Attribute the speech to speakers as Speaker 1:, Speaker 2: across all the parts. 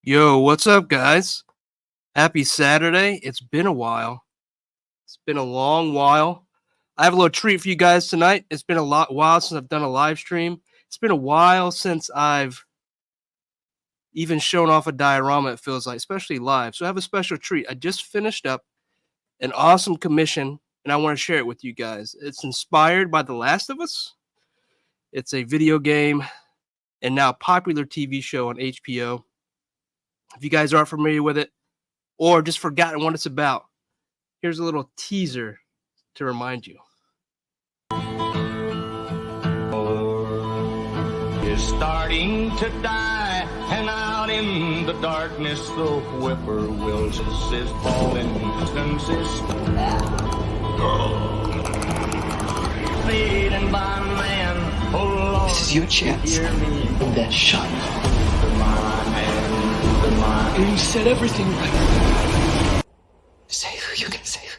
Speaker 1: Yo, what's up, guys? Happy Saturday. It's been a while. It's been a long while. I have a little treat for you guys tonight. It's been a while since I've done a live stream. It's been a while since I've even shown off a diorama, it feels like, especially live. So I have a special treat. I just finished up an awesome commission, and I want to share it with you guys. It's inspired by The Last of Us. It's a video game and now popular TV show on HBO. If you guys aren't familiar with it or just forgotten what it's about, here's a little teaser to remind you.
Speaker 2: Is starting to die, and out in the darkness the whippoorwills is falling consist. Leading by man, oh Lord,
Speaker 3: this is your chance. And then shine. And you said everything right. Save who you can save.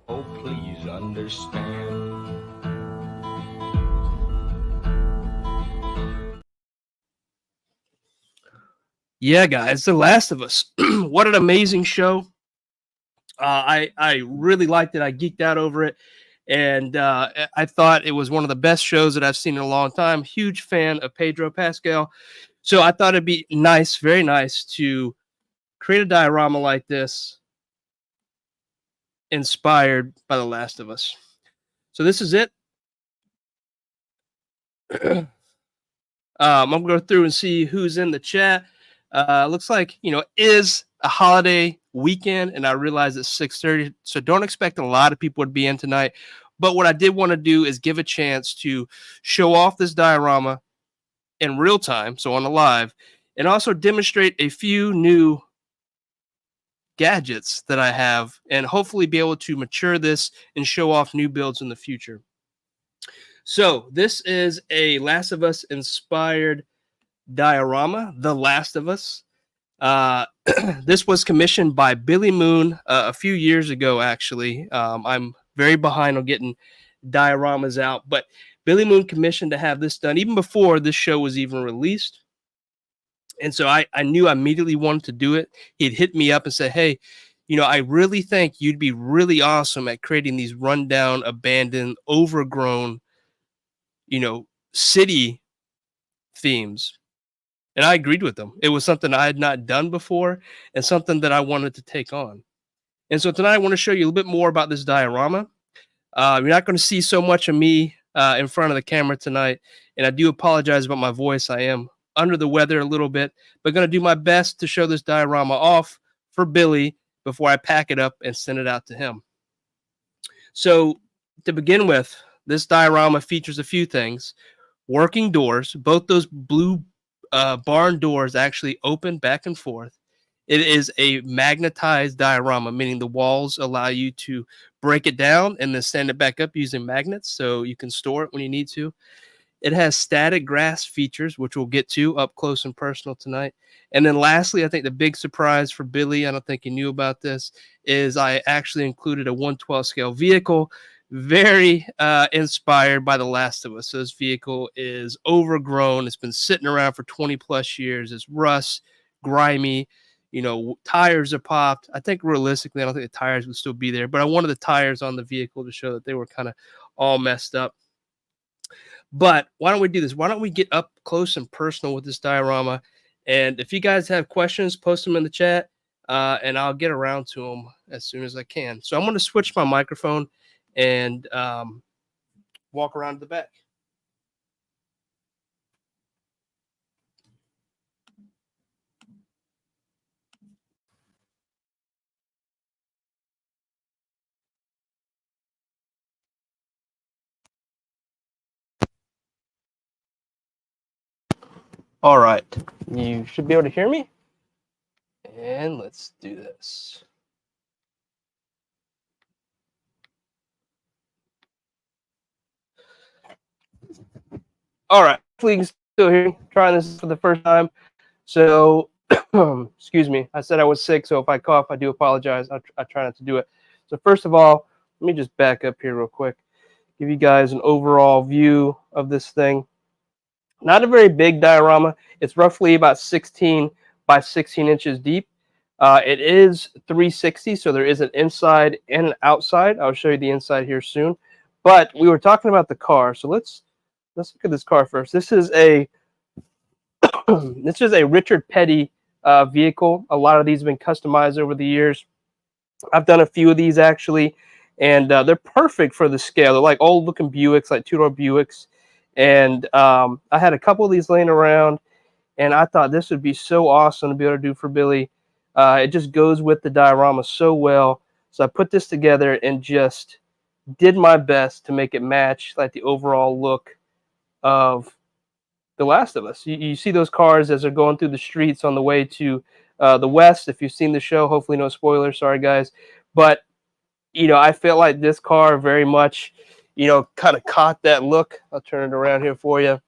Speaker 2: Oh, please understand.
Speaker 1: Yeah, guys, The Last of Us. What an amazing show. I really liked it. I geeked out over it. And I thought it was one of the best shows that I've seen in a long time. Huge fan of Pedro Pascal. So I thought it'd be nice, very nice, to create a diorama like this inspired by The Last of Us. So this is it. I'm going to go through and see who's in the chat. Looks like, it is a holiday weekend, and I realize it's 6:30, so don't expect a lot of people to be in tonight. But what I did want to do is give a chance to show off this diorama in real time, so on the live, and also demonstrate a few new gadgets that I have, and hopefully be able to mature this and show off new builds in the future. So this is a Last of Us inspired diorama, The Last of Us. This was commissioned by Billy Moon a few years ago, actually. I'm very behind on getting dioramas out, but Billy Moon commissioned to have this done even before this show was even released. And so I knew I immediately wanted to do it. He'd hit me up and said, hey, I really think you'd be really awesome at creating these rundown, abandoned, overgrown, city themes. And I agreed with them. It was something I had not done before and something that I wanted to take on. And so tonight I want to show you a little bit more about this diorama. You're not going to see so much of me in front of the camera tonight. And I do apologize about my voice. I am under the weather a little bit, but going to do my best to show this diorama off for Billy before I pack it up and send it out to him. So to begin with, this diorama features a few things. Working doors. Both those blue barn doors actually open back and forth. It is a magnetized diorama, meaning the walls allow you to break it down and then stand it back up using magnets, so you can store it when you need to. It has static grass features, which we'll get to up close and personal tonight. And then lastly, I think the big surprise for Billy, I don't think he knew about this, is I actually included a 1/12 scale vehicle, very inspired by The Last of Us. So this vehicle is overgrown. It's been sitting around for 20 plus years. It's rust, grimy, tires are popped. I think realistically, I don't think the tires would still be there, but I wanted the tires on the vehicle to show that they were kind of all messed up. But why don't we do this? Why don't we get up close and personal with this diorama? And if you guys have questions, post them in the chat, and I'll get around to them as soon as I can. So I'm going to switch my microphone and walk around to the back. All right, you should be able to hear me. And let's do this. All right, hopefully you can still hear me. Trying this for the first time. So, excuse me. I said I was sick, so if I cough, I do apologize. I try not to do it. So first of all, let me just back up here real quick. Give you guys an overall view of this thing. Not a very big diorama. It's roughly about 16 by 16 inches deep. It is 360, so there is an inside and an outside. I'll show you the inside here soon. But we were talking about the car, so let's look at this car first. This is a this is a Richard Petty vehicle. A lot of these have been customized over the years. I've done a few of these actually, and they're perfect for the scale. They're like old-looking Buicks, like two-door Buicks. And I had a couple of these laying around, and I thought this would be so awesome to be able to do for Billy. It just goes with the diorama so well. So I put this together and just did my best to make it match like the overall look of The Last of Us. You see those cars as they're going through the streets on the way to the West. If you've seen the show, hopefully no spoilers. Sorry, guys. But, I felt like this car very much, kind of caught that look. I'll turn it around here for you.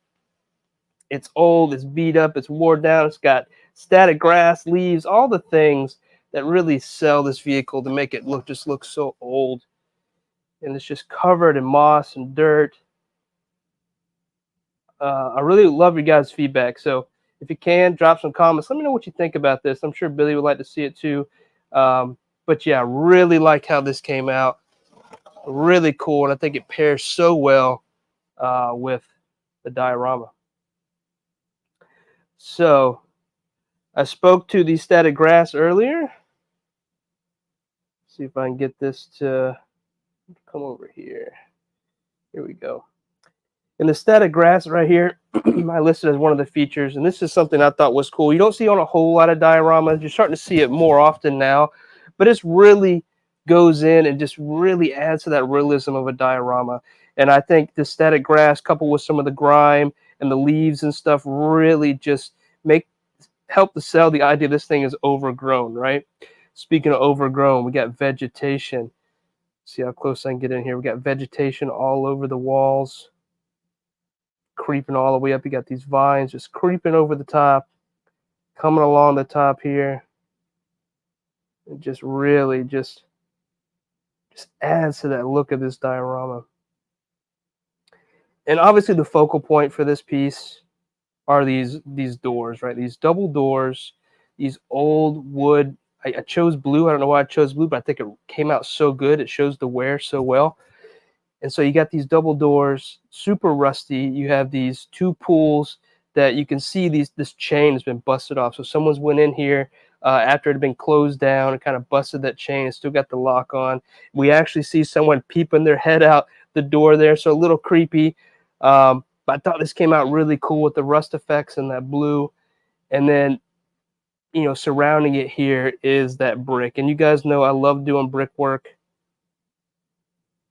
Speaker 1: It's old, it's beat up, it's worn down, it's got static grass, leaves, all the things that really sell this vehicle to make it look so old. And it's just covered in moss and dirt. I really love your guys' feedback. So if you can, drop some comments. Let me know what you think about this. I'm sure Billy would like to see it too. But yeah, I really like how this came out. Really cool. And I think it pairs so well with the diorama. So I spoke to the static grass earlier. See if I can get this to come over here. Here we go. And the static grass right here, I listed as one of the features, and this is something I thought was cool. You don't see on a whole lot of dioramas. You're starting to see it more often now, but it really goes in and just really adds to that realism of a diorama. And I think the static grass, coupled with some of the grime and the leaves and stuff, really just help to sell the idea this thing is overgrown, right? Speaking of overgrown, we got vegetation. See how close I can get in here. We got vegetation all over the walls, creeping all the way up. You got these vines just creeping over the top, coming along the top here. It just really just adds to that look of this diorama. And obviously the focal point for this piece are these doors, right? These double doors, these old wood. I chose blue. I don't know why I chose blue, but I think it came out so good. It shows the wear so well. And so you got these double doors, super rusty. You have these two pulls that you can see this chain has been busted off. So someone's went in here after it had been closed down and kind of busted that chain. It's still got the lock on. We actually see someone peeping their head out the door there, so a little creepy. But I thought this came out really cool with the rust effects and that blue. And then, surrounding it here is that brick. And you guys know I love doing brickwork.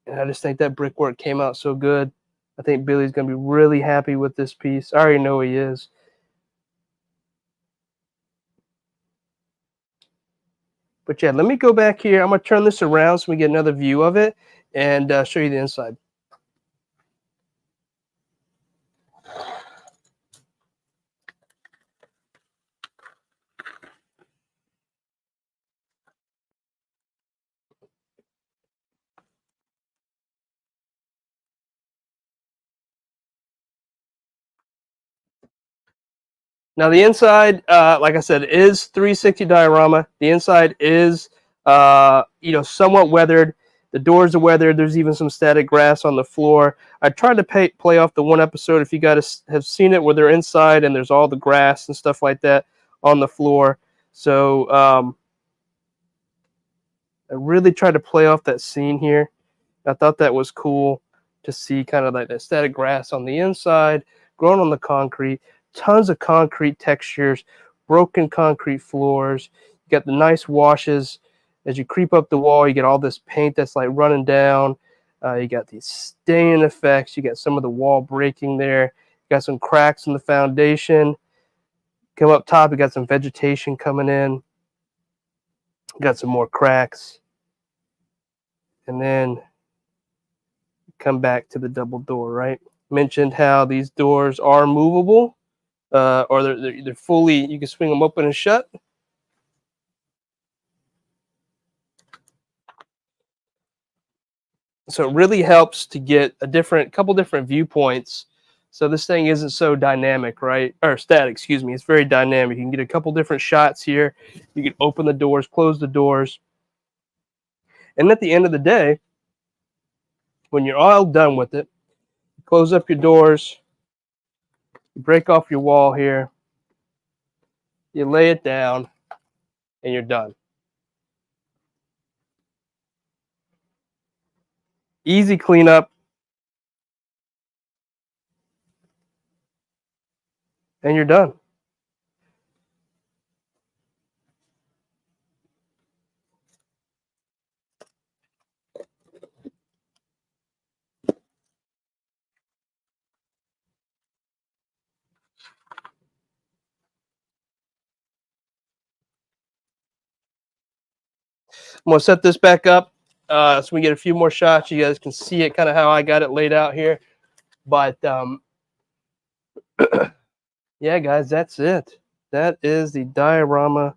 Speaker 1: And I just think that brickwork came out so good. I think Billy's going to be really happy with this piece. I already know he is. But yeah, let me go back here. I'm going to turn this around so we get another view of it and show you the inside. Now the inside, like I said, is 360 diorama. The inside is, somewhat weathered. The doors are weathered. There's even some static grass on the floor. I tried to play off the one episode, if you guys have seen it, where they're inside and there's all the grass and stuff like that on the floor. So I really tried to play off that scene here. I thought that was cool to see kind of like that static grass on the inside, growing on the concrete. Tons of concrete textures, broken concrete floors. You got the nice washes. As you creep up the wall, you get all this paint that's like running down. You got these staining effects. You got some of the wall breaking there. You got some cracks in the foundation. Come up top, you got some vegetation coming in. You got some more cracks. And then come back to the double door, right? Mentioned how these doors are movable. Or they're fully, you can swing them open and shut. So it really helps to get a couple different viewpoints So this thing isn't so dynamic, right? Or static, excuse me. It's very dynamic. You can get a couple different shots here. You can open the doors, close the doors. And at the end of the day, when you're all done with it, you close up your doors, you break off your wall here, you lay it down, and you're done. Easy cleanup. And you're done. I'm going to set this back up so we get a few more shots. You guys can see it kind of how I got it laid out here. But yeah, guys, that's it. That is the diorama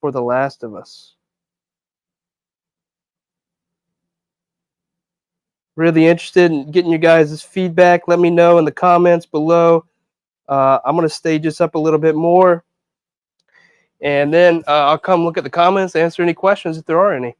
Speaker 1: for The Last of Us. Really interested in getting you guys' feedback. Let me know in the comments below. I'm going to stage this up a little bit more. And then I'll come look at the comments, answer any questions if there are any.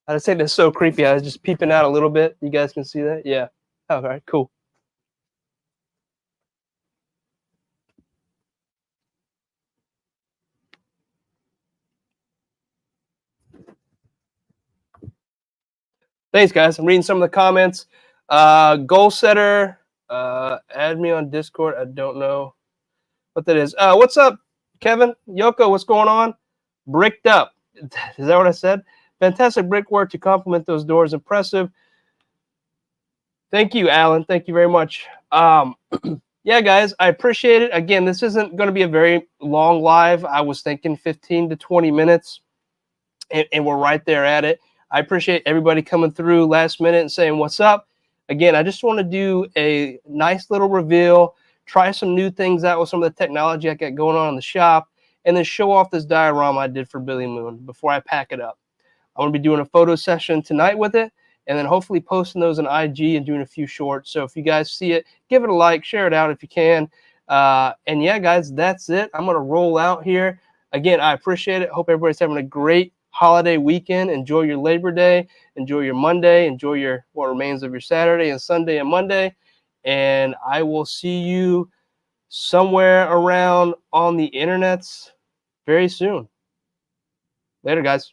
Speaker 1: I'd say that's so creepy. I was just peeping out a little bit. You guys can see that? Yeah. All right, cool. Thanks, guys. I'm reading some of the comments. Goal setter, add me on Discord. I don't know what that is. What's up, Kevin? Yoko, what's going on? Bricked up. Is that what I said? Fantastic brickwork to complement those doors. Impressive. Thank you, Alan. Thank you very much. Yeah, guys, I appreciate it. Again, this isn't going to be a very long live. I was thinking 15 to 20 minutes, and we're right there at it. I appreciate everybody coming through last minute and saying what's up. Again, I just want to do a nice little reveal, try some new things out with some of the technology I got going on in the shop, and then show off this diorama I did for Billy Moon before I pack it up. I'm going to be doing a photo session tonight with it, and then hopefully posting those on IG and doing a few shorts. So if you guys see it, give it a like, share it out if you can. And yeah, guys, that's it. I'm going to roll out here. Again, I appreciate it. Hope everybody's having a great holiday weekend. Enjoy your Labor Day. Enjoy your Monday. Enjoy your what remains of your Saturday and Sunday and Monday. And I will see you somewhere around on the internets very soon. Later, guys.